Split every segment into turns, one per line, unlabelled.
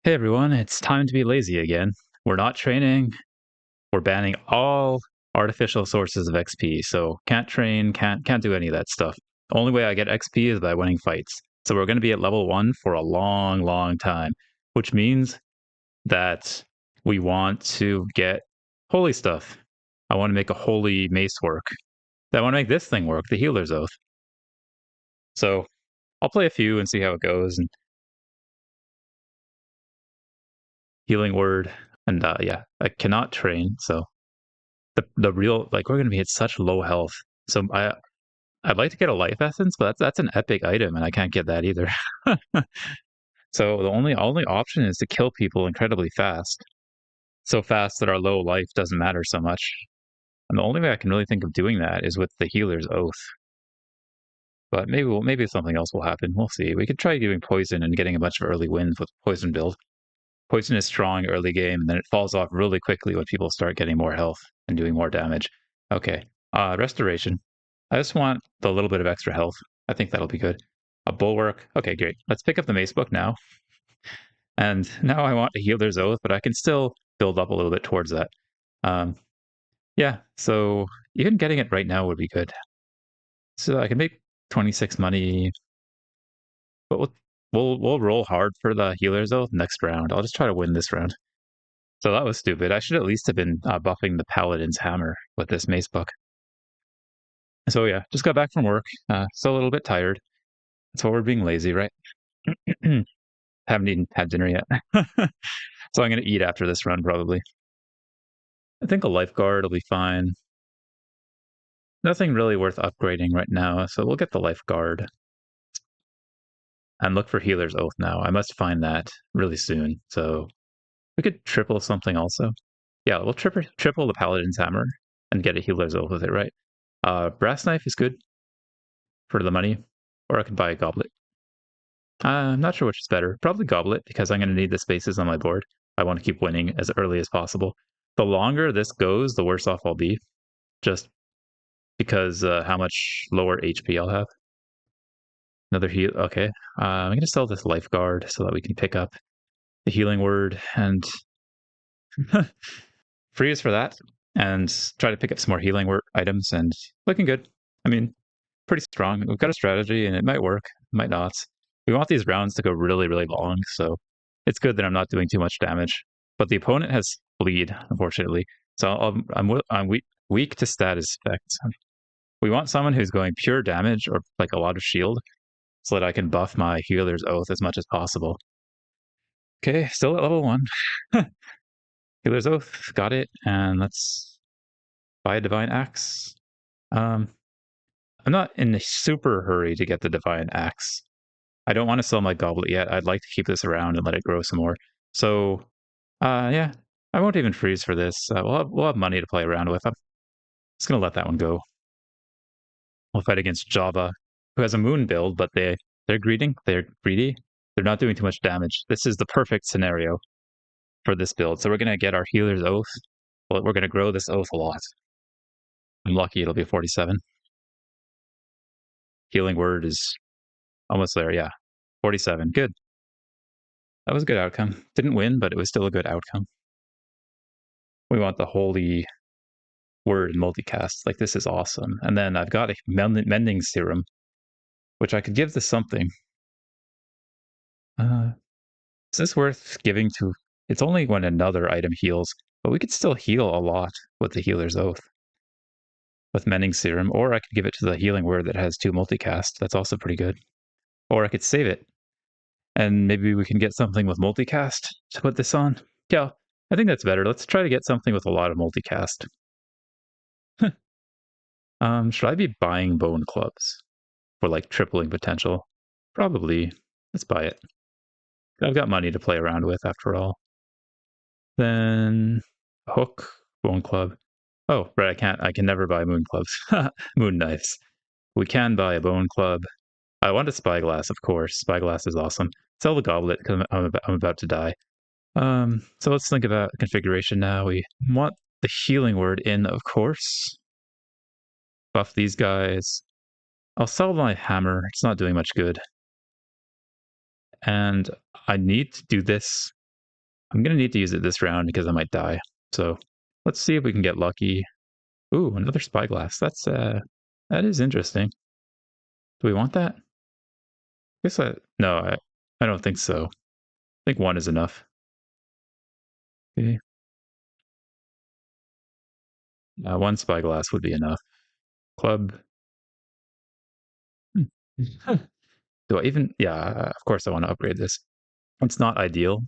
Hey everyone, it's time to be lazy again. We're not training. We're banning all artificial sources of XP. So can't train, can't do any of that stuff. Only way I get XP is by winning fights. So we're going to be at level 1 for a long time, which means that we want to get holy stuff. I want to make a holy mace work. I want to make this thing work, the healer's oath. So I'll play a few and see how it goes, and healing word, and yeah, I cannot train, so the real, like, we're gonna be at such low health. So I'd like to get a life essence, but that's an epic item, and I can't get that either. So the only option is to kill people incredibly fast, so fast that our low life doesn't matter so much. And the only way I can really think of doing that is with the healer's oath. But maybe something else will happen. We'll see. We could try doing poison and getting a bunch of early wins with poison build. Poison is strong early game, and then it falls off really quickly when people start getting more health and doing more damage. Okay, restoration. I just want the little bit of extra health. I think that'll be good. A bulwark. Okay, great. Let's pick up the mace book now. And now I want a healer's oath, but I can still build up a little bit towards that. Um, yeah, so even getting it right now would be good. So I can make 26 money, but we'll roll hard for the healer's oath next round. I'll just try to win this round. So that was stupid. I should at least have been buffing the paladin's hammer with this mace book. So yeah, just got back from work. Still a little bit tired. That's why we're being lazy, right? Haven't even had dinner yet. So I'm gonna eat after this run probably. I think a lifeguard will be fine. Nothing really worth upgrading right now, so we'll get the lifeguard. And look for healer's oath now. I must find that really soon. So we could triple something also. Yeah, we'll triple the paladin's hammer and get a healer's oath with it, right? Brass knife is good for the money, or I could buy a goblet. I'm not sure which is better. Probably goblet, because I'm going to need the spaces on my board. I want to keep winning as early as possible. The longer this goes, the worse off I'll be, just because how much lower HP I'll have. Another heal. Okay, I'm going to sell this lifeguard so that we can pick up the healing word and freeze for that, and try to pick up some more healing word items. And looking good. I mean, pretty strong. We've got a strategy, and it might work, might not. We want these rounds to go really long, so it's good that I'm not doing too much damage. But the opponent has bleed, unfortunately, so I'm weak to status effects. We want someone who's going pure damage or like a lot of shield, so that I can buff my healer's oath as much as possible. Okay, still at level 1. Healer's oath, got it, and let's buy a divine axe. I'm not in a super hurry to get the divine axe. I don't want to sell my goblet yet. I'd like to keep this around and let it grow some more. So, yeah, I won't even freeze for this. We'll have money to play around with. I'm just gonna let that one go. We'll fight against Java, who has a moon build, but they're greedy. They're greedy. They're not doing too much damage. This is the perfect scenario for this build. So we're gonna get our healer's oath. Well, we're gonna grow this oath a lot. I'm lucky it'll be 47. Healing word is almost there. Yeah, 47. Good. That was a good outcome. Didn't win, but it was still a good outcome. We want the holy word and multicast. Like, this is awesome. And then I've got a mending serum, which I could give to something. Is this worth giving to? It's only when another item heals, but we could still heal a lot with the healer's oath with mending serum, or I could give it to the healing word that has 2 multicast. That's also pretty good. Or I could save it, and maybe we can get something with multicast to put this on. Yeah, I think that's better. Let's try to get something with a lot of multicast. Should I be buying bone clubs for like tripling potential? Probably. Let's buy it. I've got money to play around with after all. Then hook, bone club. Oh, right, I can never buy moon clubs. Moon knives. We can buy a bone club. I want a spyglass, of course. Spyglass is awesome. Sell the goblet because I'm about to die. So let's think about configuration now. We want the healing word in, of course. Buff these guys. I'll sell my hammer. It's not doing much good. And I need to do this I'm gonna need to use it this round because I might die. So let's see if we can get lucky. Ooh, another spyglass. That is interesting. Do we want that? Guess I no, I don't think so. I think one is enough. Okay. One spyglass would be enough. Club. Hmm. Do I even? Yeah, of course I want to upgrade this. It's not ideal,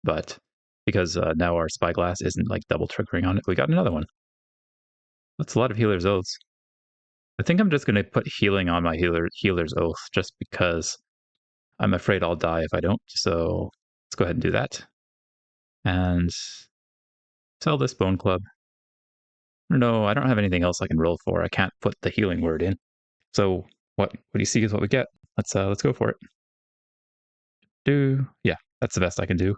but because now our spyglass isn't like double triggering on it, we got another one. That's a lot of healer's oaths. I think I'm just going to put healing on my healer's oath just because I'm afraid I'll die if I don't. So let's go ahead and do that and sell this bone club. No, I don't have anything else I can roll for. I can't put the healing word in. So what do you see is what we get. Let's go for it. Yeah, that's the best I can do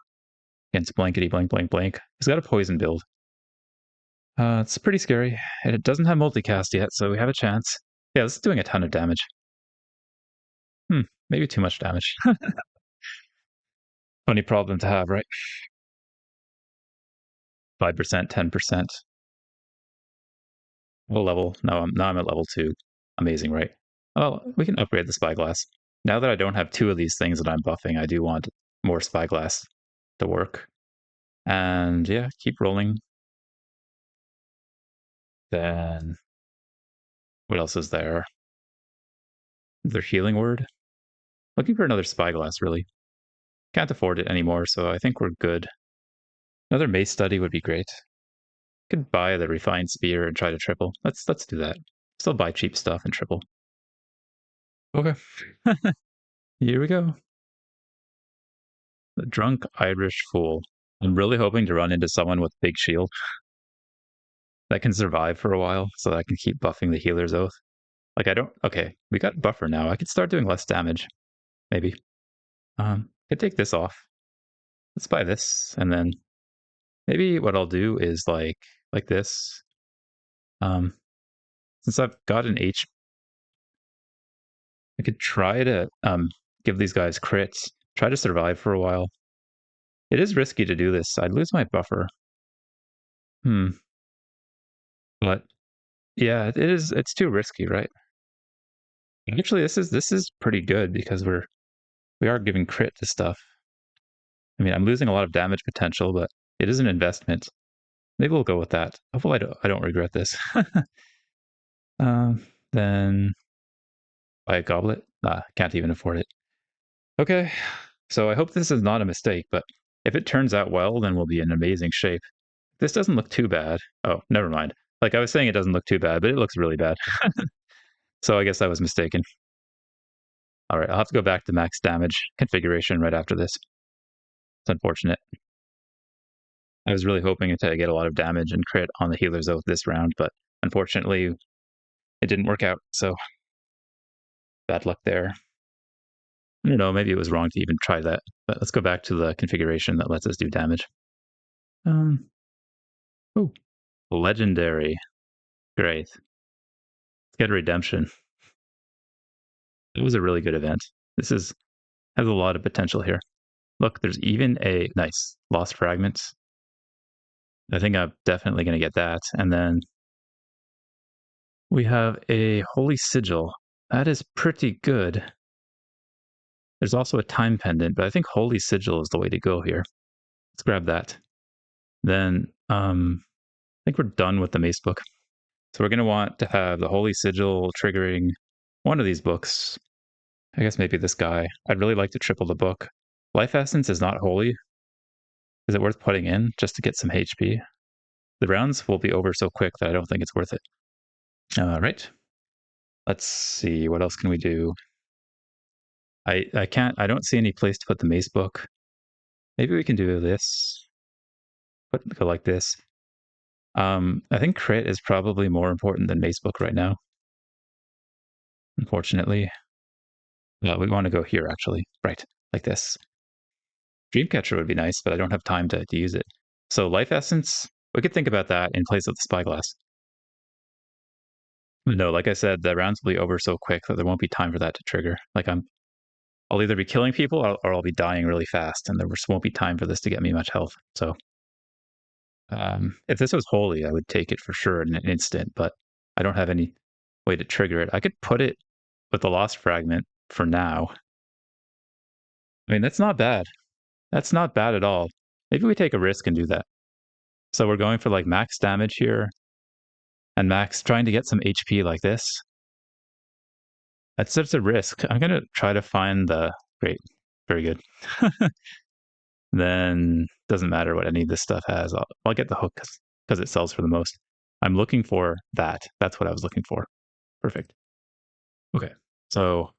against blankety blank blank blank. He's got a poison build. It's pretty scary, and it doesn't have multicast yet, so we have a chance. Yeah, this is doing a ton of damage. Maybe too much damage. Funny problem to have, right? 5%, 10%. What level? No, now I'm at level 2. Amazing, right? Well, we can upgrade the spyglass. Now that I don't have two of these things that I'm buffing, I do want more spyglass to work. And yeah, keep rolling. Then what else is there? Their healing word. Looking for another spyglass, really. Can't afford it anymore, so I think we're good. Another mace study would be great. Could buy the refined spear and try to triple. Let's do that. Still buy cheap stuff and triple. Okay. Here we go. The drunk Irish fool. I'm really hoping to run into someone with big shield that can survive for a while so that I can keep buffing the healer's oath. Like I don't okay, we got buffer now. I could start doing less damage. Maybe. Could take this off. Let's buy this, and then maybe what I'll do is like this. Um since I've got an H, I could try to give these guys crits, try to survive for a while. It is risky to do this. I'd lose my buffer. Hmm. But yeah, it is it's too risky, right? Actually, this is pretty good because we are giving crit to stuff. I mean, I'm losing a lot of damage potential, but it is an investment. Maybe we'll go with that. Hopefully, I don't regret this. Then buy a goblet. Can't even afford it. Okay, so I hope this is not a mistake, but if it turns out well, then we'll be in amazing shape. This doesn't look too bad. Oh, never mind. Like I was saying, it doesn't look too bad, but it looks really bad. So I guess I was mistaken. All right, I'll have to go back to max damage configuration right after this. It's unfortunate. I was really hoping to get a lot of damage and crit on the healer's oath this round, but unfortunately, it didn't work out. So bad luck there. I don't know. Maybe it was wrong to even try that. But let's go back to the configuration that lets us do damage. Oh, legendary. Great. Let's get a redemption. It was a really good event. This has a lot of potential here. Look, there's even a nice lost fragments. I think I'm definitely going to get that. And then we have a holy sigil. That is pretty good. There's also a time pendant, but I think holy sigil is the way to go here. Let's grab that. Then I think we're done with the mace book. So we're going to want to have the holy sigil triggering one of these books. I guess maybe this guy. I'd really like to triple the book. Life essence is not holy. Is it worth putting in just to get some HP? The rounds will be over so quick that I don't think it's worth it. All right. Let's see. What else can we do? I don't see any place to put the mace book. Maybe we can do this. Go like this. I think crit is probably more important than mace book right now. Unfortunately. We want to go here actually. Right. Like this. Dreamcatcher would be nice, but I don't have time to use it. So life essence, we could think about that in place of the spyglass. No, like I said, the rounds will be over so quick that there won't be time for that to trigger. Like I'll either be killing people or I'll be dying really fast, and there just won't be time for this to get me much health. So, if this was holy, I would take it for sure in an instant, but I don't have any way to trigger it. I could put it with the lost fragment for now. I mean, that's not bad. That's not bad at all. Maybe we take a risk and do that. So we're going for like max damage here and max trying to get some HP like this. That's just a risk. I'm gonna try to find the great, very good. Then doesn't matter what any of this stuff has. I'll get the hook because it sells for the most. I'm looking for that. That's what I was looking for. Perfect. Okay, so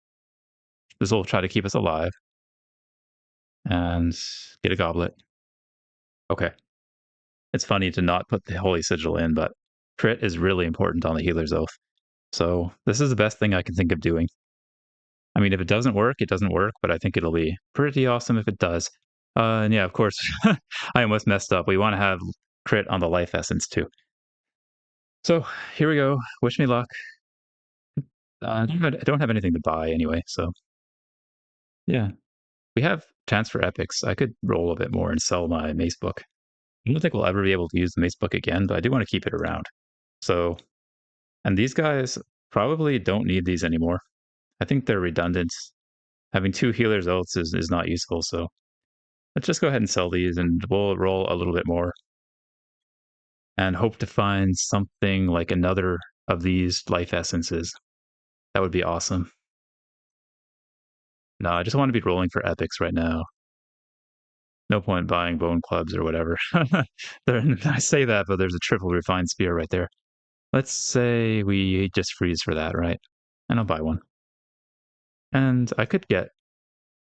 this will try to keep us alive and get a goblet. Okay, it's funny to not put the holy sigil in, but crit is really important on the healer's oath. So this is the best thing I can think of doing. I mean, if it doesn't work, it doesn't work, but I think it'll be pretty awesome if it does. And yeah, of course, I almost messed up. We want to have crit on the life essence too. So here we go. Wish me luck. I don't have anything to buy anyway, so yeah. We have chance for epics. I could roll a bit more and sell my mace book. I don't think we'll ever be able to use the mace book again, but I do want to keep it around. So, and these guys probably don't need these anymore. I think they're redundant. Having two healers oaths is not useful, so let's just go ahead and sell these and we'll roll a little bit more and hope to find something like another of these life essences. That would be awesome. No, I just want to be rolling for epics right now. No point buying bone clubs or whatever. I say that, but there's a triple refined spear right there. Let's say we just freeze for that, right? And I'll buy one. And I could get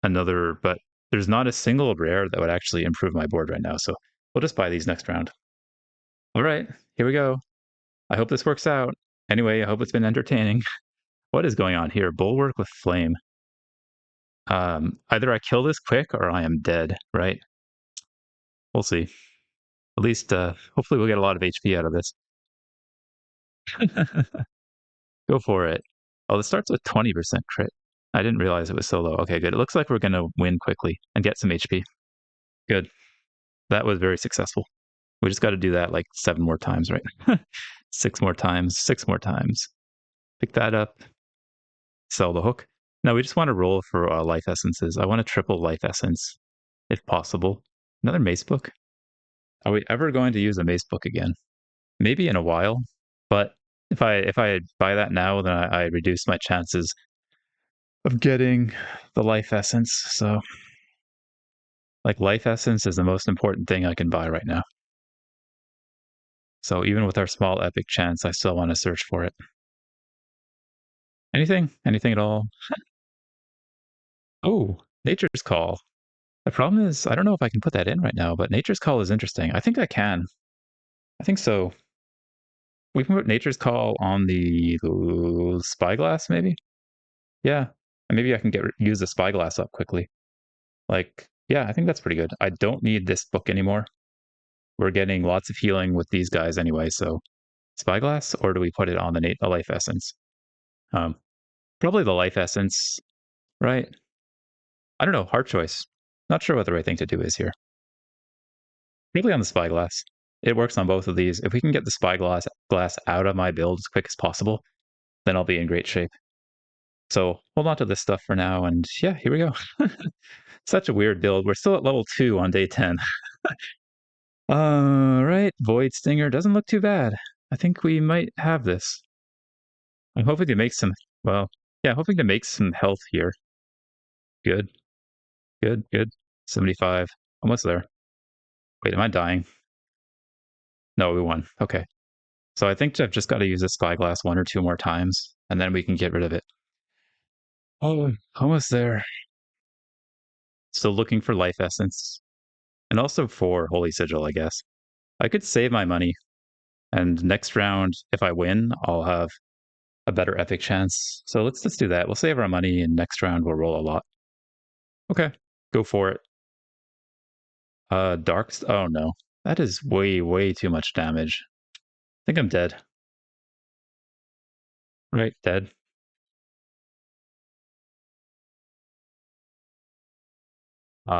another, but there's not a single rare that would actually improve my board right now. So we'll just buy these next round. All right, here we go. I hope this works out. Anyway, I hope it's been entertaining. What is going on here? Bulwark with flame. Either I kill this quick or I am dead, right? We'll see. At least, hopefully we'll get a lot of HP out of this. Go for it. Oh, this starts with 20% crit. I didn't realize it was so low. Okay, good. It looks like we're going to win quickly and get some HP. Good. That was very successful. We just got to do that like 7 more times, right? 6 more times, 6 more times. Pick that up, sell the hook. Now we just want to roll for life essences. I want a triple life essence, if possible. Another mace book. Are we ever going to use a mace book again? Maybe in a while, but if I buy that now, then I reduce my chances of getting the life essence. So, like, life essence is the most important thing I can buy right now. So even with our small epic chance, I still want to search for it. Anything? Anything at all? Oh, Nature's Call. The problem is, I don't know if I can put that in right now, but Nature's Call is interesting. I think I can. I think so. We can put Nature's Call on the spyglass, maybe? Yeah. And maybe I can use the spyglass up quickly. Like, yeah, I think that's pretty good. I don't need this book anymore. We're getting lots of healing with these guys anyway, so spyglass, or do we put it on the life essence? Um, Probably the life essence, right? I don't know. Hard choice. Not sure what the right thing to do is here. Probably on the spyglass. It works on both of these. If we can get the spyglass out of my build as quick as possible, then I'll be in great shape. So hold on to this stuff for now, and yeah, here we go. Such a weird build. We're still at level 2 on day 10. Right, Void Stinger doesn't look too bad. I think we might have this. I'm hoping to make some, well, yeah, hoping to make some health here. Good, good, good. 75, almost there. Wait, am I dying? No, we won. Okay. So I think I've just got to use a spyglass 1 or 2 more times, and then we can get rid of it. Oh, almost there. Still looking for life essence. And also for Holy Sigil, I guess. I could save my money, and next round, if I win, I'll have a better epic chance. So let's do that. We'll save our money, and next round we'll roll a lot. Okay, go for it. Oh no. That is way, way too much damage. I think I'm dead. Right, dead.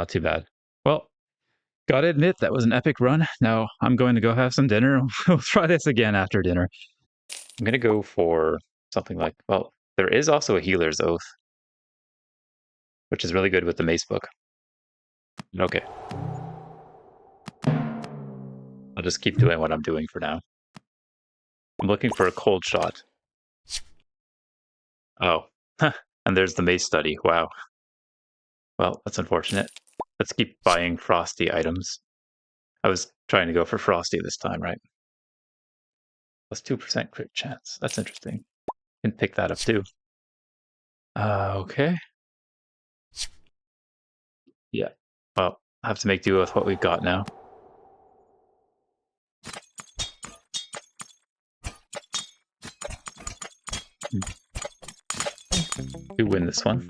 Too bad. Well, gotta admit, that was an epic run. Now I'm going to go have some dinner. We'll try this again after dinner. I'm gonna go for something like, well, there is also a Healer's Oath, which is really good with the Mace book. Okay. I'll just keep doing what I'm doing for now. I'm looking for a cold shot. Oh, and there's the Mace study. Wow. Well, that's unfortunate. Let's keep buying frosty items. I was trying to go for frosty this time, right? Plus 2% crit chance. That's interesting. Can pick that up too. Okay. Yeah. Well, I have to make do with what we've got now. We win this one.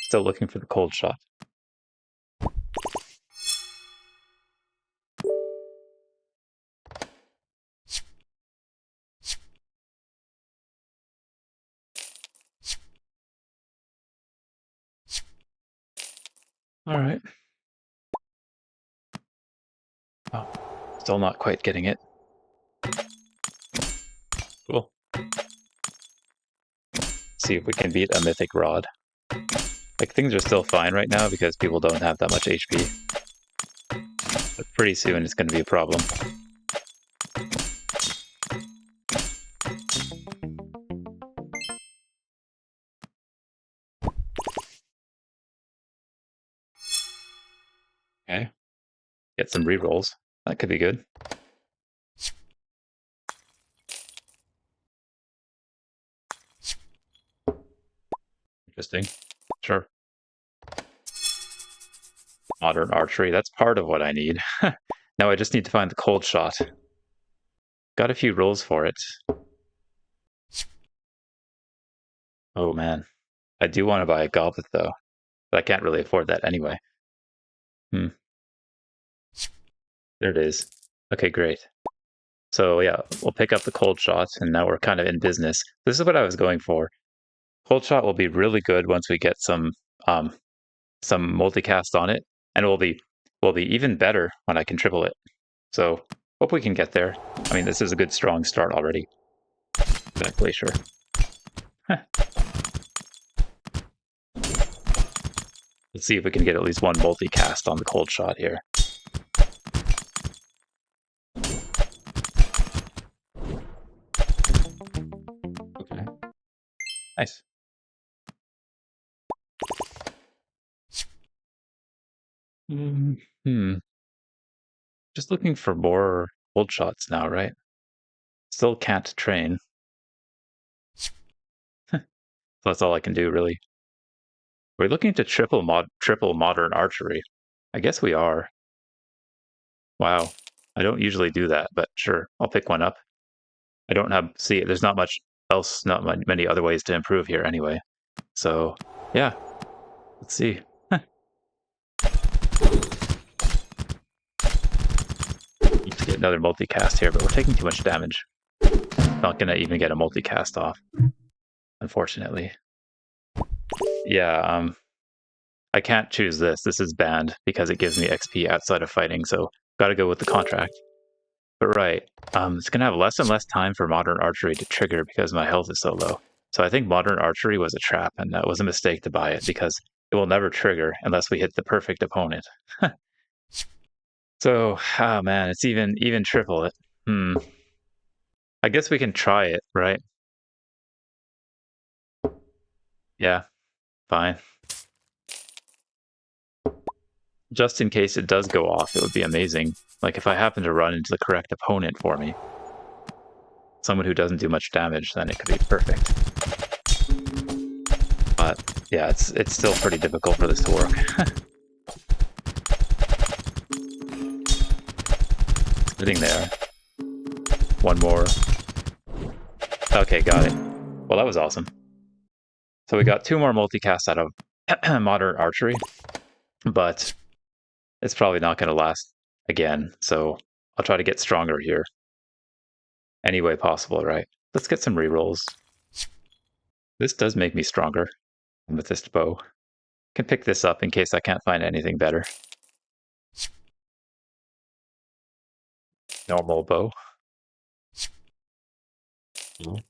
Still looking for the cold shot. All right. Oh, still not quite getting it. Cool. See if we can beat a mythic rod. Like, things are still fine right now because people don't have that much HP. But pretty soon it's going to be a problem. Okay. Get some rerolls. That could be good. Interesting. Sure. Modern archery. That's part of what I need. Now I just need to find the cold shot. Got a few rolls for it. Oh man. I do want to buy a goblet though. But I can't really afford that anyway. Hmm. There it is. Okay, great. So yeah, we'll pick up the cold shot, and now we're kind of in business. This is what I was going for. Cold shot will be really good once we get some multicast on it, and it will be even better when I can triple it. So hope we can get there. I mean, this is a good strong start already. That glacier. Let's see if we can get at least one multicast on the cold shot here. Okay. Nice. Hmm. Just looking for more cold shots now, right? Still can't train. So that's all I can do, really. We're looking to triple modern archery. I guess we are. Wow. I don't usually do that, but sure, I'll pick one up. I don't have, see, there's not much else, not many other ways to improve here anyway. So, yeah, let's see. Need to get another multicast here, but we're taking too much damage. Not gonna even get a multicast off, unfortunately. Yeah, I can't choose this. This is banned because it gives me XP outside of fighting, so gotta go with the contract. But right, it's gonna have less and less time for modern archery to trigger because my health is so low. So I think modern archery was a trap, and that was a mistake to buy it because it will never trigger unless we hit the perfect opponent. So, oh man, it's even triple it. I guess we can try it, right? Yeah, fine. Just in case it does go off, it would be amazing. Like if I happen to run into the correct opponent for me, someone who doesn't do much damage, then it could be perfect. But yeah, it's still pretty difficult for this to work. Sitting there. One more. Okay, got it. Well, that was awesome. So we got 2 more multicasts out of modern archery, but it's probably not going to last again. So I'll try to get stronger here. Any way possible, right? Let's get some rerolls. This does make me stronger with this bow. Can pick this up in case I can't find anything better. Normal bow. Okay.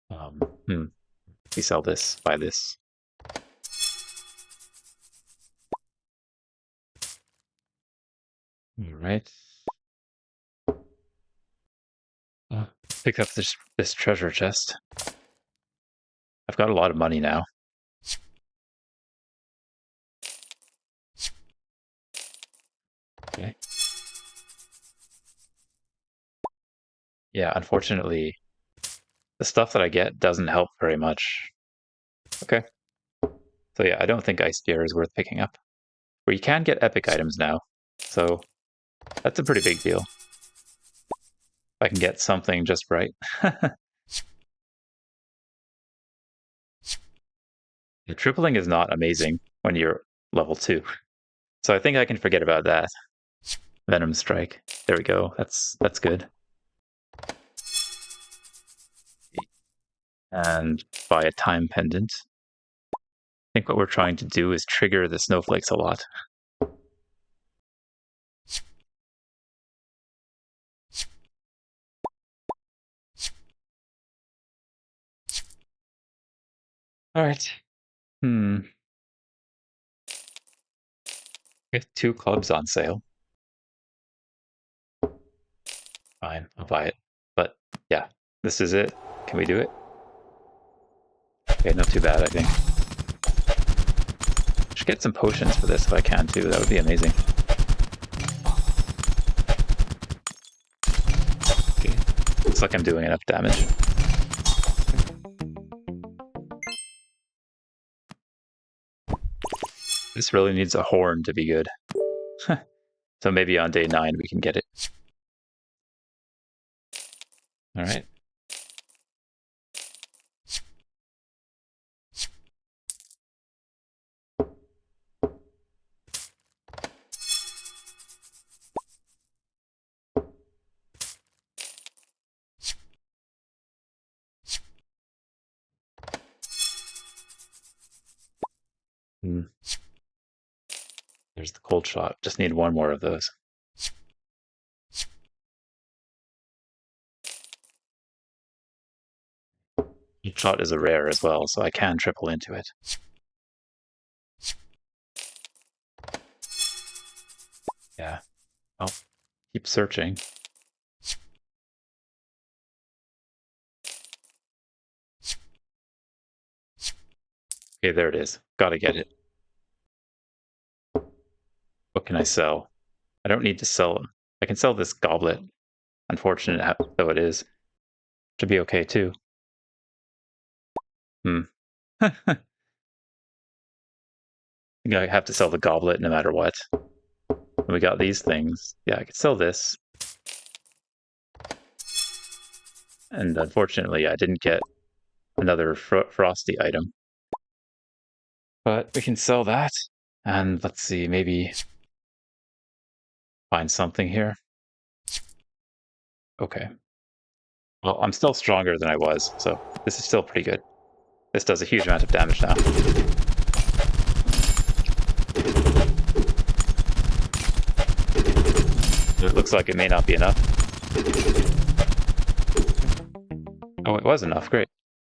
Hmm. We sell this, buy this. All right. Pick up this treasure chest. I've got a lot of money now. Okay. Yeah, unfortunately, the stuff that I get doesn't help very much. Okay. So yeah, I don't think Ice Spear is worth picking up. Where you can get epic items now. So that's a pretty big deal. If I can get something just right. The tripling is not amazing when you're level 2. So I think I can forget about that. Venom Strike. There we go. That's good. And buy a time pendant. I think what we're trying to do is trigger the snowflakes a lot. All right. We have 2 clubs on sale. Fine, I'll buy it. But yeah, this is it. Can we do it? Okay, not too bad, I think. Should get some potions for this if I can too. That would be amazing. Okay. Looks like I'm doing enough damage. This really needs a horn to be good. So maybe on day 9 we can get it. All right. There's the cold shot. Just need 1 more of those. Cold shot is a rare as well, so I can triple into it. Yeah. I'll keep searching. Okay, there it is. Gotta get it. What can I sell? I don't need to sell them. I can sell this goblet. Unfortunate though it is. Should be okay too. I think I have to sell the goblet no matter what. We got these things. Yeah, I could sell this. And unfortunately, I didn't get another frosty item. But we can sell that. And let's see, maybe find something here. Okay. Well, I'm still stronger than I was, so this is still pretty good. This does a huge amount of damage now. It looks like it may not be enough. Oh, it was enough. Great.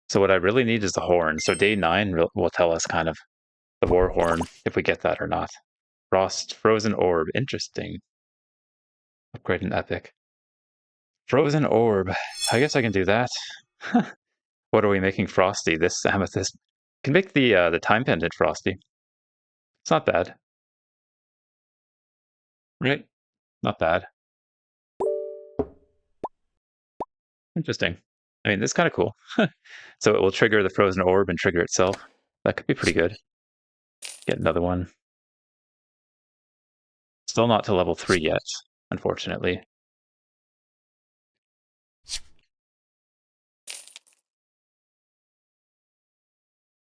So what I really need is the horn. So day 9 will tell us kind of the war horn, if we get that or not. Frozen orb. Interesting. Upgrade an epic. Frozen orb. I guess I can do that. What are we making frosty? This amethyst. Can make the time pendant frosty. It's not bad. Right? Not bad. Interesting. I mean, this is kind of cool. So it will trigger the frozen orb and trigger itself. That could be pretty good. Get another one. Still not to level 3 yet, unfortunately.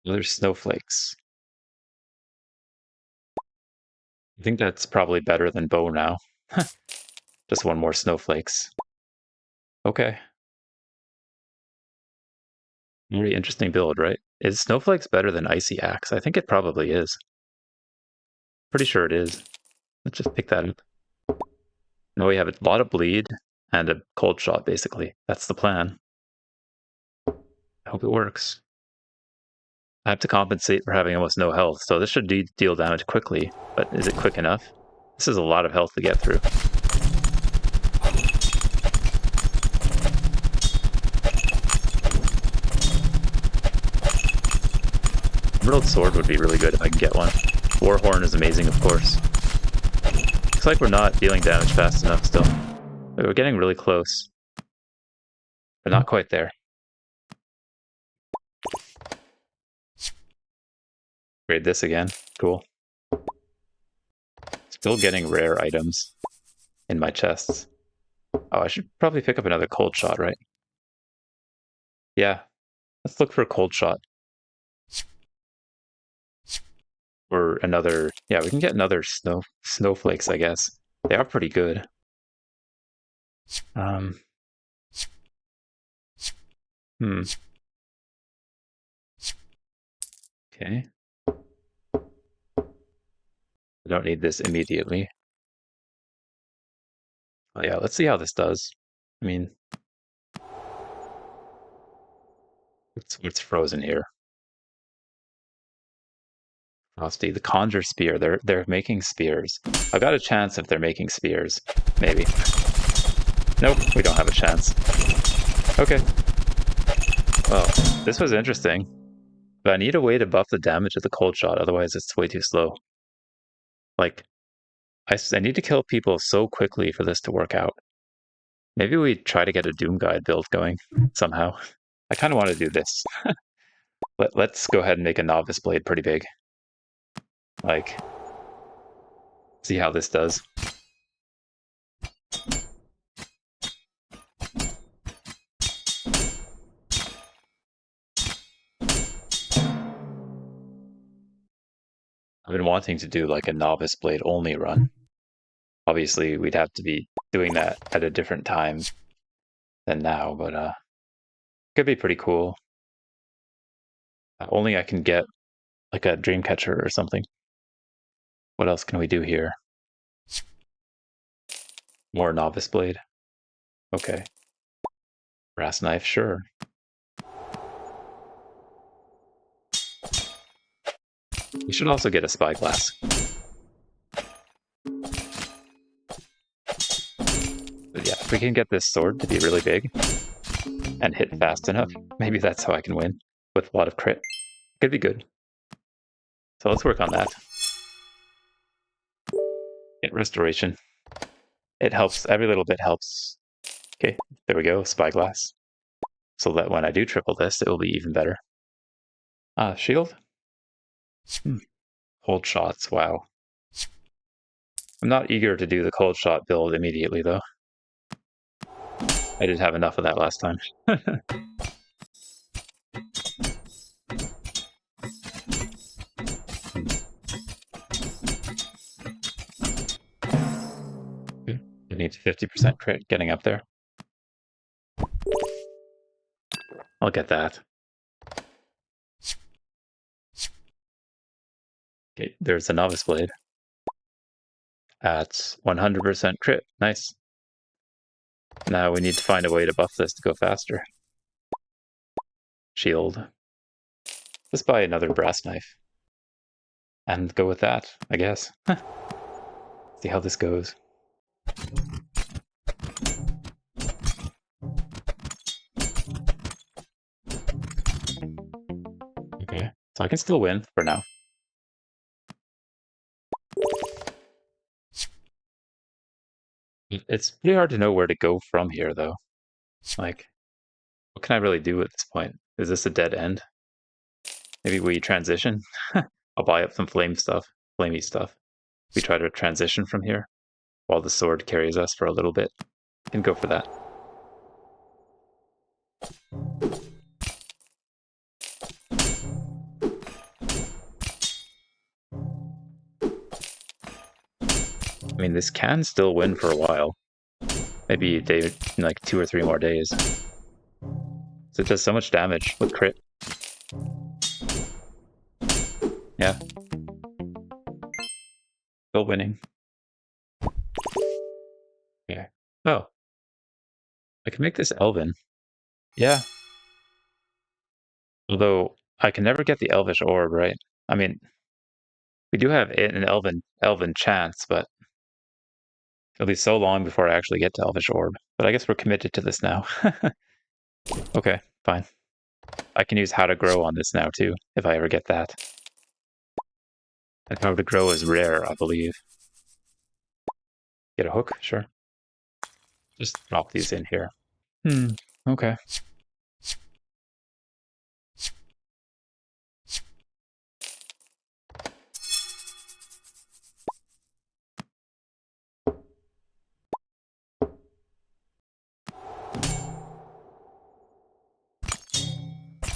There's snowflakes. I think that's probably better than bow now. Just 1 more snowflakes. Okay. Very interesting build, right? Is Snowflake's better than Icy Axe? I think it probably is. Pretty sure it is. Let's just pick that up. Now we have a lot of bleed and a cold shot, basically. That's the plan. I hope it works. I have to compensate for having almost no health, so this should deal damage quickly, but is it quick enough? This is a lot of health to get through. Emerald Sword would be really good if I can get one. Warhorn is amazing, of course. Looks like we're not dealing damage fast enough still. We're getting really close, but not quite there. Grade this again. Cool. Still getting rare items in my chests. Oh, I should probably pick up another cold shot, right? Yeah. Let's look for a cold shot. Or another... Yeah, we can get another snowflakes, I guess. They are pretty good. Okay. I don't need this immediately. Oh yeah, let's see how this does. I mean, what's frozen here? Frosty, the Conjure Spear. They're making spears. I got a chance if they're making spears. Maybe. Nope, we don't have a chance. Okay. Well, this was interesting. But I need a way to buff the damage of the cold shot, otherwise it's way too slow. Like, I need to kill people so quickly for this to work out. Maybe we try to get a Doom Guide build going somehow. I kind of want to do this. Let's go ahead and make a Novice Blade pretty big. Like, see how this does. I've been wanting to do like a Novice Blade only run. Obviously, we'd have to be doing that at a different time than now, but could be pretty cool. Only I can get like a Dreamcatcher or something. What else can we do here? More Novice Blade. Okay. Brass Knife, sure. You should also get a Spyglass. But yeah, if we can get this sword to be really big and hit fast enough, maybe that's how I can win with a lot of crit. Could be good. So let's work on that. Get restoration. It helps. Every little bit helps. Okay, there we go. Spyglass. So that when I do triple this, it will be even better. Shield? Cold shots, wow. I'm not eager to do the cold shot build immediately, though. I didn't have enough of that last time. It needs 50% crit getting up there. I'll get that. Okay, there's a Novice Blade. At 100% crit. Nice. Now we need to find a way to buff this to go faster. Shield. Let's buy another Brass Knife. And go with that, I guess. See how this goes. Okay, so I can still win for now. It's pretty hard to know where to go from here, though. Like, what can I really do at this point? Is this a dead end? Maybe we transition? I'll buy up some flamey stuff. We try to transition from here while the sword carries us for a little bit. Can go for that. I mean, this can still win for a while. Maybe like 2 or 3 more days. It does so much damage with crit. Yeah. Still winning. Yeah. Oh, I can make this Elven. Yeah. Although I can never get the Elvish Orb, right? I mean, we do have an Elven chance, but it'll be so long before I actually get to Elvish Orb. But I guess we're committed to this now. Okay, fine. I can use How to Grow on this now too, if I ever get that. And How to Grow is rare, I believe. Get a hook, sure. Just drop these in here. Okay.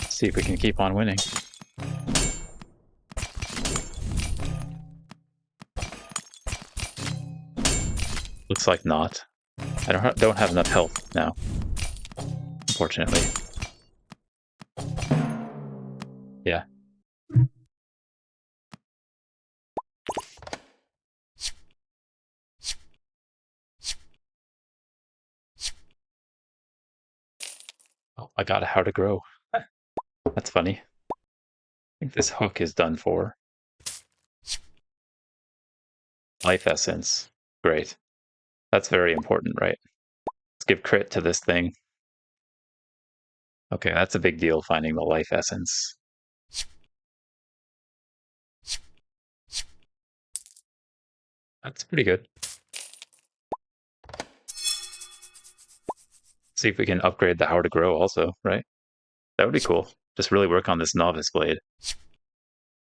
See if we can keep on winning. Looks like not. I don't have enough health now, unfortunately. Yeah. Oh, I got a How to Grow. That's funny. I think this hook is done for. Life Essence. Great. That's very important, right? Let's give crit to this thing. Okay, that's a big deal, finding the Life Essence. That's pretty good. See if we can upgrade the How to Grow also, right? That would be cool. Just really work on this Novice Blade.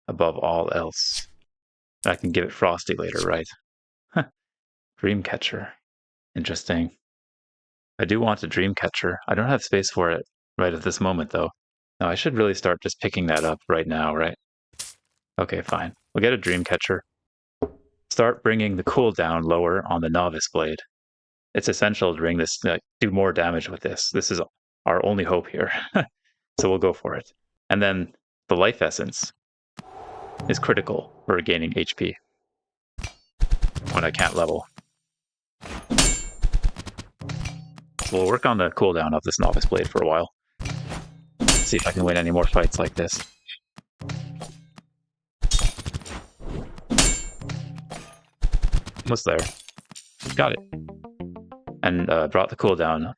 Above all else. I can give it Frosty later, right? Dreamcatcher. Interesting. I do want a Dreamcatcher. I don't have space for it right at this moment, though. No, I should really start just picking that up right now, right? Okay, fine. We'll get a Dreamcatcher. Start bringing the cooldown lower on the Novice Blade. It's essential to bring this, do more damage with this. This is our only hope here. So we'll go for it. And then the Life Essence is critical for gaining HP when I can't level. So we'll work on the cooldown of this Novice Blade for a while. See if I can win any more fights like this. Almost there. Got it. And brought the cooldown.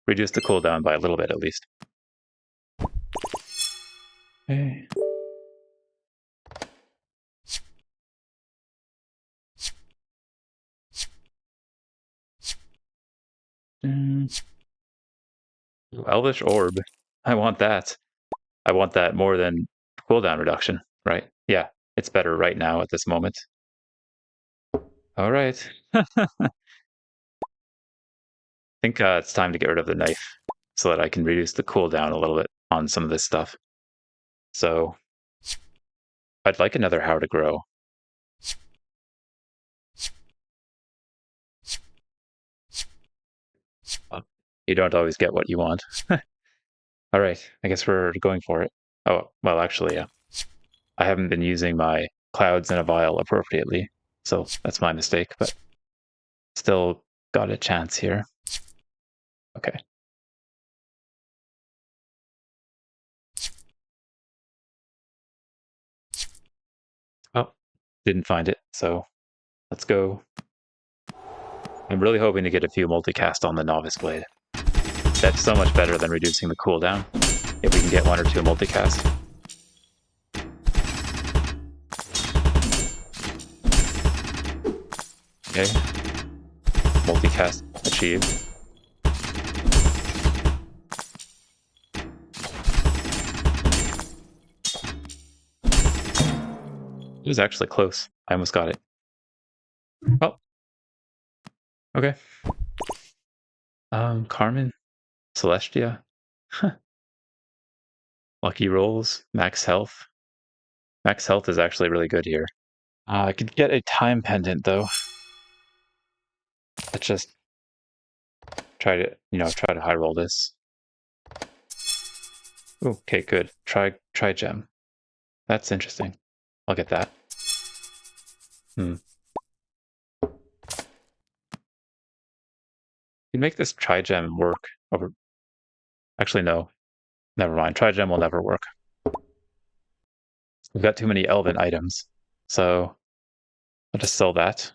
Reduced the cooldown by a little bit at least. Okay. Elvish Orb. I want that. I want that more than cooldown reduction, right? Yeah, it's better right now at this moment. All right. I think it's time to get rid of the knife so that I can reduce the cooldown a little bit on some of this stuff. So I'd like another How to Grow. You don't always get what you want. All right, I guess we're going for it. Oh, well, actually, yeah. I haven't been using my clouds in a vial appropriately, so that's my mistake, but still got a chance here. Okay. Oh, didn't find it, so let's go. I'm really hoping to get a few multicast on the Novice Blade. That's so much better than reducing the cooldown, if we can get 1 or 2 multicast. Okay. Multicast achieved. It was actually close. I almost got it. Oh. Okay. Carmen. Celestia. Lucky rolls. Max health. Max health is actually really good here. I could get a time pendant though. Let's just try to high roll this. Okay, good. Try gem. That's interesting. I'll get that. Hmm. You make this tri-gem work over. Actually, no. Never mind. Tri-gem will never work. We've got too many elven items. So I'll just sell that.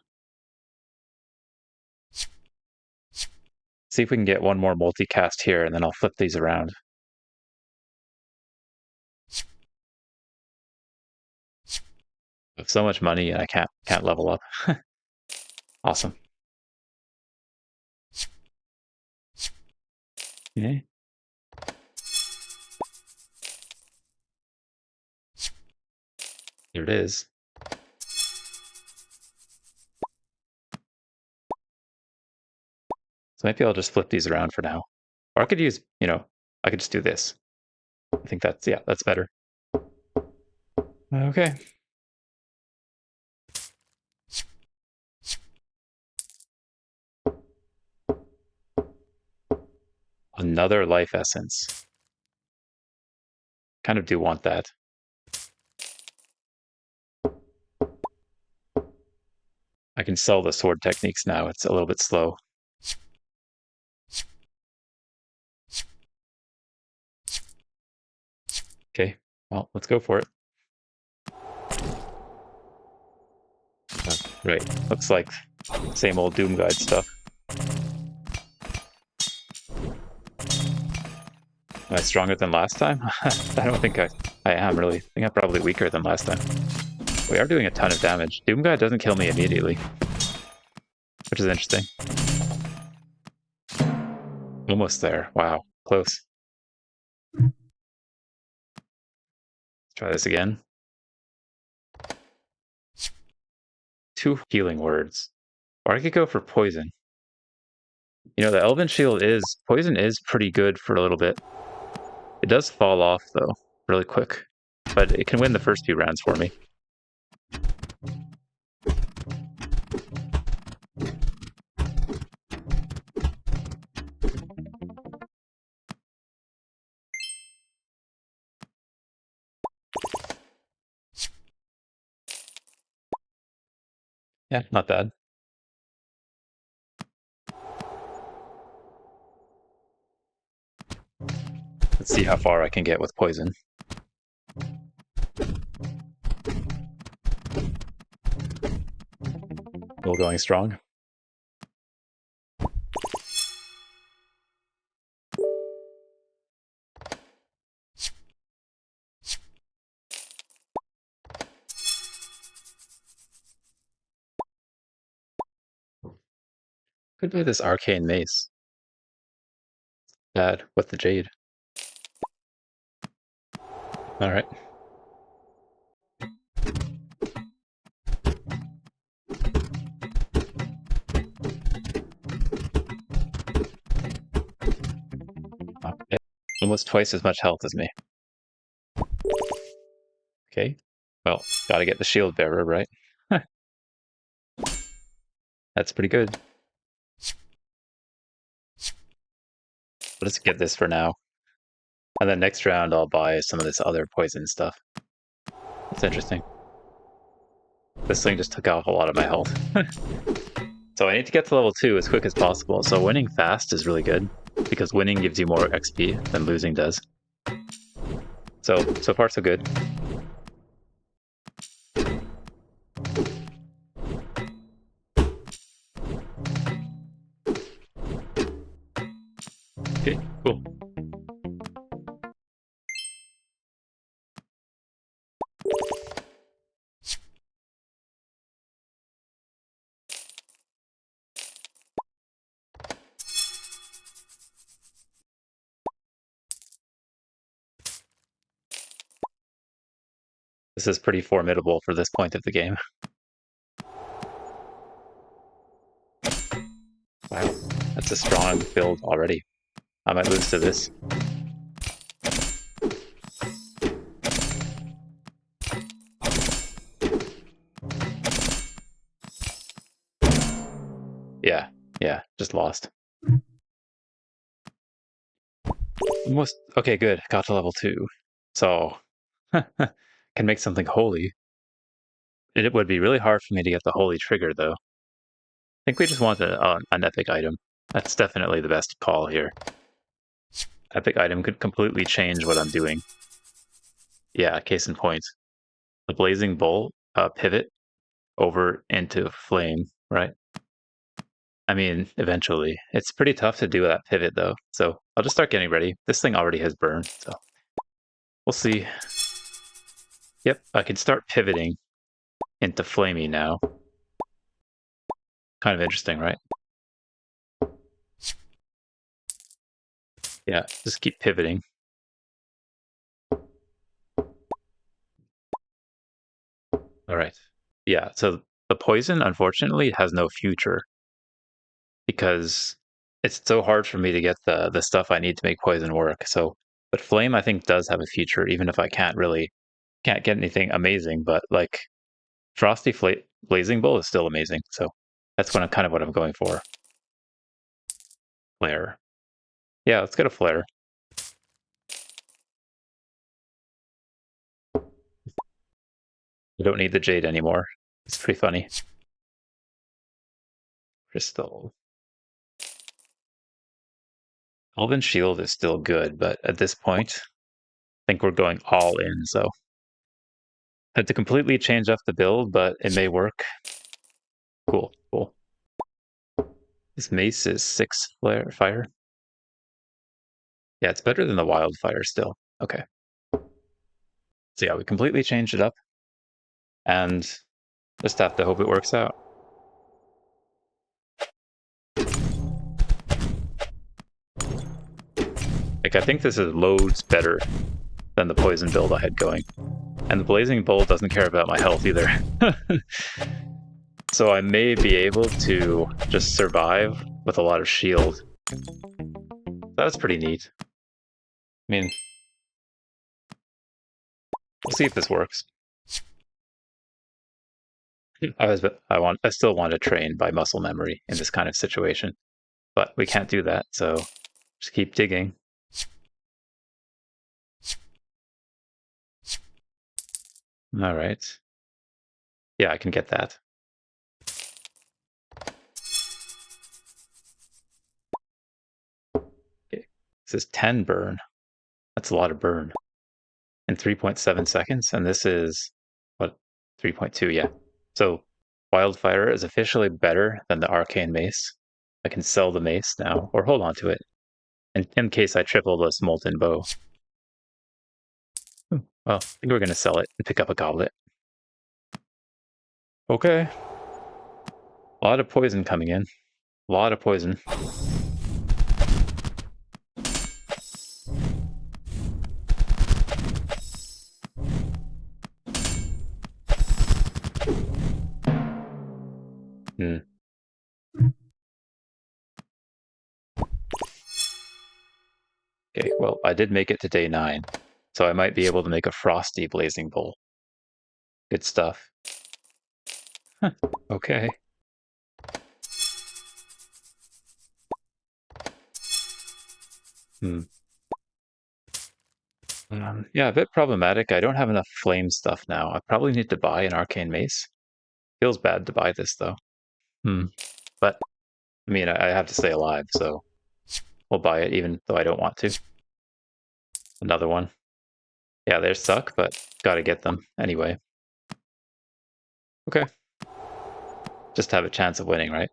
See if we can get one more multicast here, and then I'll flip these around. I have so much money, and I can't level up. Awesome. Okay. Here it is. So maybe I'll just flip these around for now. Or I could use, I could just do this. I think that's better. Okay. Another life essence. Kind of do want that. I can sell the sword techniques now. It's a little bit slow. Okay, well, let's go for it. Right, looks like same old Doom Guide stuff. Am I stronger than last time? I don't think I am, really. I think I'm probably weaker than last time. We are doing a ton of damage. Doom Guide doesn't kill me immediately, which is interesting. Almost there. Wow, close. Let's try this again. 2 healing words. Or I could go for poison. The Elven Shield poison is pretty good for a little bit. It does fall off, though, really quick. But it can win the first few rounds for me. Yeah, not bad. Let's see how far I can get with poison. Still going strong. Could play this arcane mace. Bad with the jade. All right. Okay. Almost twice as much health as me. Okay. Well, gotta get the shield bearer, right? That's pretty good. Let's get this for now. And then next round, I'll buy some of this other poison stuff. That's interesting. This thing just took off a lot of my health. So I need to get to level 2 as quick as possible. So winning fast is really good, because winning gives you more XP than losing does. So far so good. Okay, cool. This is pretty formidable for this point of the game. Wow, that's a strong build already. I might lose to this. Yeah, just lost. Almost. Okay, good. Got to level 2. So, can make something holy. It would be really hard for me to get the holy trigger, though. I think we just want an epic item. That's definitely the best call here. Epic item could completely change what I'm doing. Yeah, case in point. The blazing bolt pivot over into flame, right? I mean, eventually. It's pretty tough to do that pivot, though. So I'll just start getting ready. This thing already has burned, so we'll see. Yep, I can start pivoting into flamey now. Kind of interesting, right? Yeah, just keep pivoting. All right. Yeah, so the poison, unfortunately, has no future because it's so hard for me to get the stuff I need to make poison work. So, but flame, I think, does have a future, even if I can't get anything amazing. But like frosty blazing bolt is still amazing. So that's kind of what I'm going for. Flare. Yeah, let's get a flare. We don't need the jade anymore. It's pretty funny. Crystal. Elven shield is still good, but at this point, I think we're going all in. So had to completely change up the build, but it may work. Cool, cool. This mace is 6 fire. Yeah, it's better than the wildfire still. Okay. So yeah, we completely changed it up, and just have to hope it works out. Like, I think this is loads better than the poison build I had going. And the blazing bolt doesn't care about my health either. So I may be able to just survive with a lot of shield. That's pretty neat. I mean, we'll see if this works. I still want to train by muscle memory in this kind of situation, but we can't do that. So just keep digging. All right. Yeah, I can get that. Okay. This is 10 burn. That's a lot of burn in 3.7 seconds, and this is what 3.2. Yeah. So wildfire is officially better than the arcane mace. I can sell the mace now, or hold on to it, in case I triple this molten bow. Well, I think we're gonna sell it and pick up a goblet. Okay. A lot of poison coming in. A lot of poison. Hmm. Okay, well, I did make it to day 9, so I might be able to make a frosty blazing bowl. Good stuff. Huh. Okay. Hmm. Yeah, a bit problematic. I don't have enough flame stuff now. I probably need to buy an arcane mace. Feels bad to buy this, though. Hmm. But, I mean, I have to stay alive, so we'll buy it even though I don't want to. Another one. Yeah, they're stuck, but gotta get them anyway. Okay. Just have a chance of winning, right?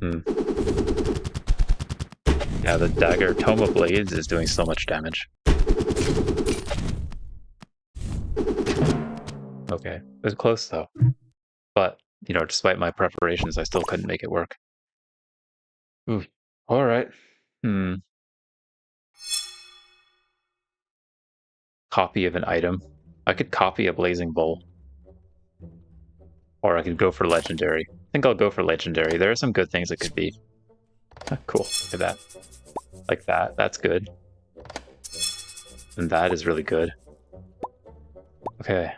Hmm. Yeah, the dagger Toma Blades is doing so much damage. Okay, it was close though. But, despite my preparations, I still couldn't make it work. Ooh. All right. Hmm. Copy of an item. I could copy a blazing bowl. Or I could go for legendary. I think I'll go for legendary. There are some good things it could be. Cool. Look at that. Like that. That's good. And that is really good. Okay.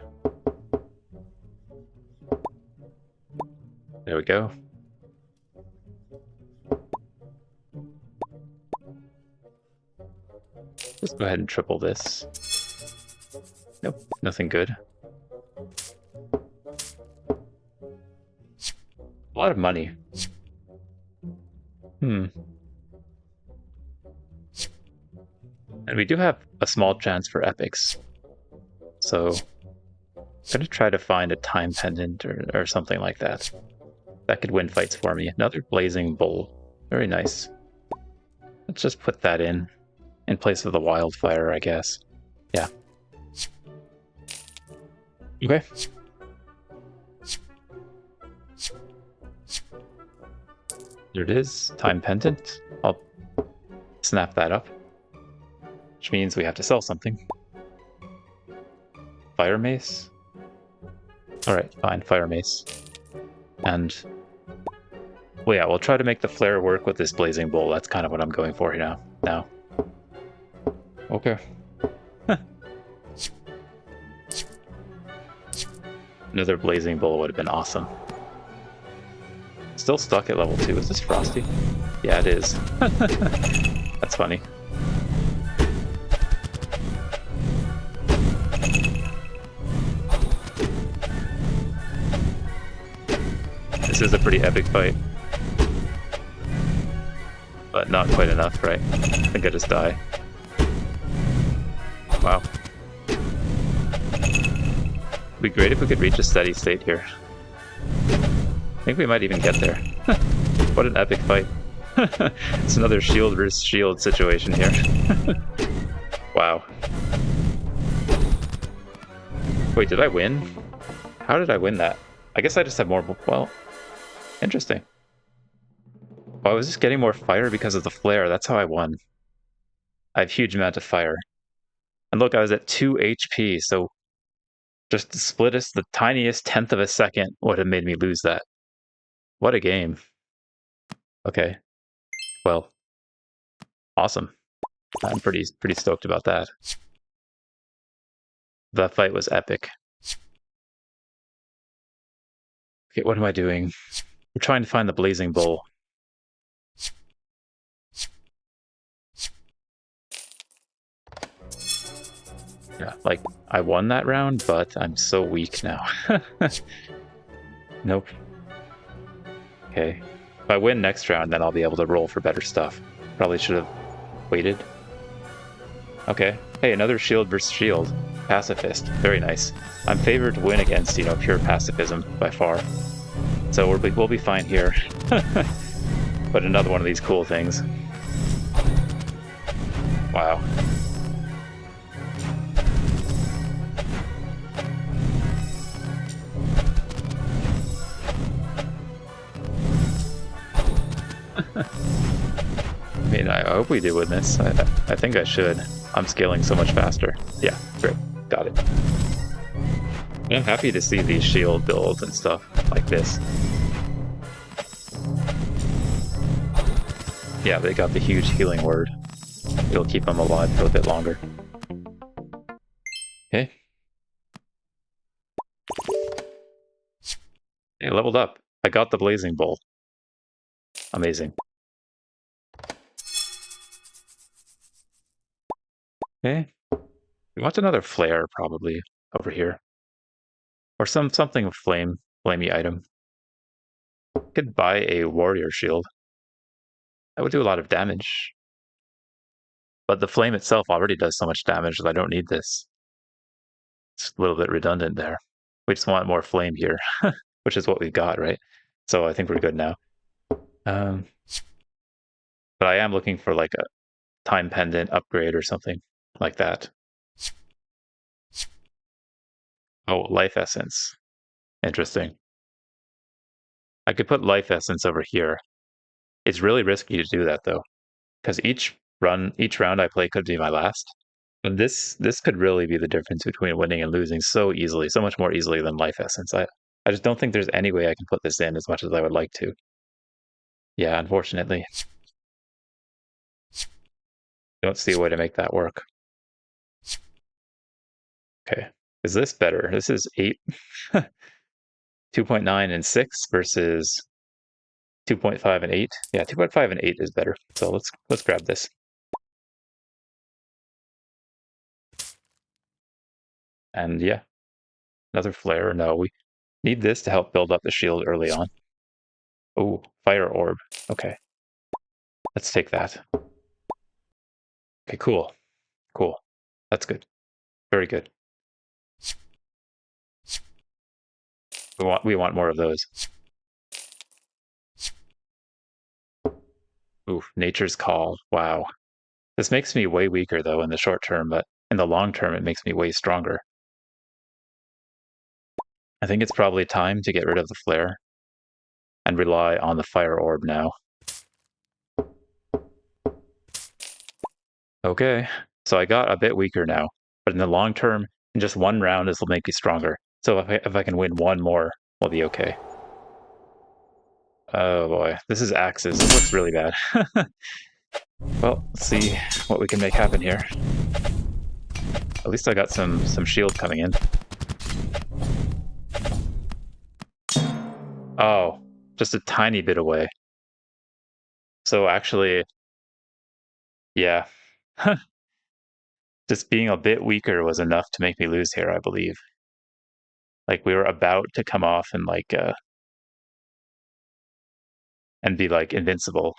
There we go. Let's go ahead and triple this. Nope, nothing good. A lot of money. And we do have a small chance for epics. So I'm gonna try to find a time pendant or something like that. That could win fights for me. Another blazing bull. Very nice. Let's just put that in place of the wildfire, I guess. Yeah. Okay. There it is. Time pendant. I'll snap that up. Which means we have to sell something. Fire mace? Alright, fine, fire mace. And well, yeah, we'll try to make the flare work with this blazing bull. That's kind of what I'm going for here now. Okay. Another blazing bull would have been awesome. Still stuck at level 2. Is this frosty? Yeah, it is. That's funny. This is a pretty epic fight. But not quite enough, right? I think I just die. Wow. It'd be great if we could reach a steady state here. I think we might even get there. What an epic fight. It's another shield versus shield situation here. Wow. Wait, did I win? How did I win that? I guess I just have more... Well, interesting. Oh, I was just getting more fire because of the flare. That's how I won. I have huge amount of fire. And look, I was at 2 HP, so just to split us the tiniest tenth of a second would have made me lose that. What a game. Okay. Well, awesome. I'm pretty stoked about that. That fight was epic. Okay, what am I doing? We're trying to find the blazing bull. Yeah, like, I won that round, but I'm so weak now. Nope. Okay. If I win next round, then I'll be able to roll for better stuff. Probably should have waited. Okay. Hey, another shield versus shield. Pacifist. Very nice. I'm favored to win against, pure pacifism by far. So we'll be fine here. But another one of these cool things. Wow. I mean, I hope we do win this. I think I should. I'm scaling so much faster. Yeah, great. Got it. I'm happy to see these shield builds and stuff like this. Yeah, they got the huge healing word. It'll keep them alive for a bit longer. Okay. Hey, leveled up. I got the blazing bolt. Amazing. Okay. We want another flare, probably, over here. Or something flamey item. Could buy a warrior shield. That would do a lot of damage. But the flame itself already does so much damage that I don't need this. It's a little bit redundant there. We just want more flame here, which is what we've got, right? So I think we're good now. But I am looking for like a time pendant upgrade or something like that. Oh, life essence. Interesting. I could put life essence over here. It's really risky to do that though, because each round I play could be my last. And this could really be the difference between winning and losing so easily, so much more easily than life essence. I just don't think there's any way I can put this in as much as I would like to. Yeah, unfortunately. Don't see a way to make that work. Okay. Is this better? This is 8. 2.9 and 6 versus 2.5 and 8. Yeah, 2.5 and 8 is better. So let's grab this. And yeah, another flare. No, we need this to help build up the shield early on. Oh, fire orb. Okay. Let's take that. Okay, cool. Cool. That's good. Very good. We want more of those. Ooh, nature's call. Wow. This makes me way weaker though in the short term, but in the long term it makes me way stronger. I think it's probably time to get rid of the flare and rely on the fire orb now. Okay, so I got a bit weaker now, but in the long term, in just one round, this will make me stronger. So if I can win one more, we'll be okay. Oh boy, this is axes. This looks really bad. Well, let's see what we can make happen here. At least I got some shield coming in. Oh, just a tiny bit away. So actually, yeah. Just being a bit weaker was enough to make me lose here, I believe. Like we were about to come off and be like invincible.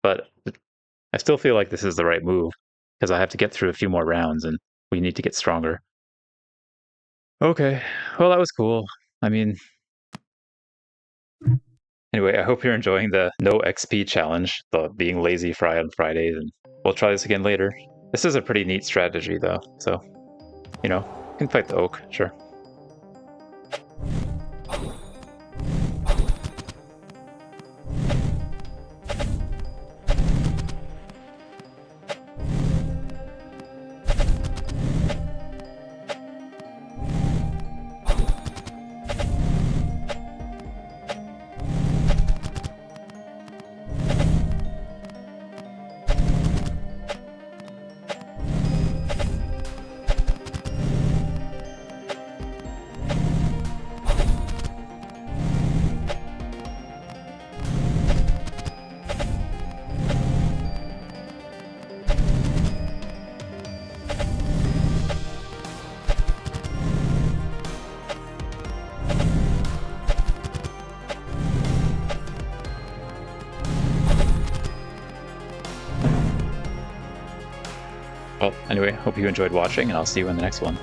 But I still feel like this is the right move because I have to get through a few more rounds and we need to get stronger. Okay, well, that was cool. I mean, anyway, I hope you're enjoying the no XP challenge, the being lazy fry on Fridays, and we'll try this again later. This is a pretty neat strategy, though, so, you know, you can fight the oak, sure. Well, anyway, hope you enjoyed watching, and I'll see you in the next one.